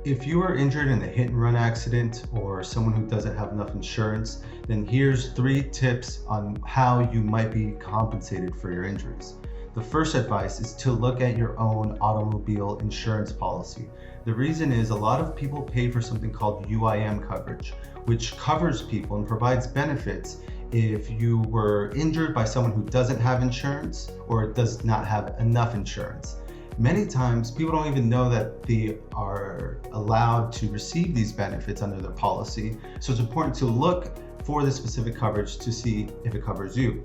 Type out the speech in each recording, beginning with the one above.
If you are injured in a hit and run accident or someone who doesn't have enough insurance, then here's 3 tips on how you might be compensated for your injuries. The first advice is to look at your own automobile insurance policy. The reason is a lot of people pay for something called UIM coverage, which covers people and provides benefits if you were injured by someone who doesn't have insurance or does not have enough insurance. Many times people don't even know that they are allowed to receive these benefits under their policy. So it's important to look for the specific coverage to see if it covers you.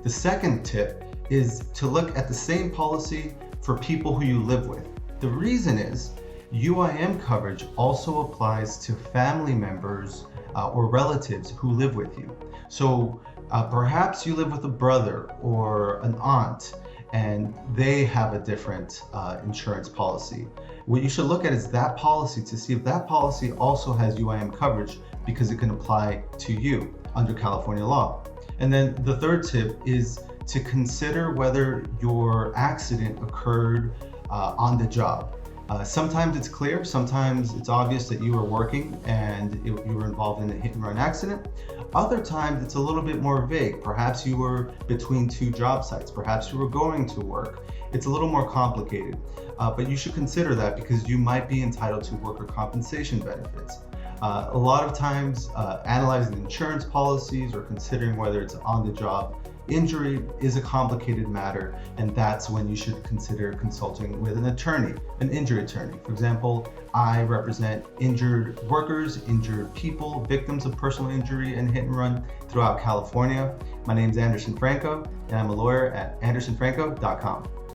The second tip is to look at the same policy for people who you live with. The reason is UIM coverage also applies to family members or relatives who live with you. So perhaps you live with a brother or an aunt and they have a different insurance policy. What you should look at is that policy to see if that policy also has UIM coverage, because it can apply to you under California law. And then the third tip is to consider whether your accident occurred on the job. Sometimes it's clear, sometimes it's obvious that you were working and you were involved in a hit and run accident. Other times it's a little bit more vague. Perhaps you were between 2 job sites, perhaps you were going to work. It's a little more complicated, but you should consider that because you might be entitled to worker compensation benefits. A lot of times analyzing insurance policies or considering whether it's on the job injury is a complicated matter, and that's when you should consider consulting with an attorney, an injury attorney. For example, I represent injured workers, injured people, victims of personal injury and hit and run throughout California. My name is Anderson Franco, and I'm a lawyer at andersonfranco.com.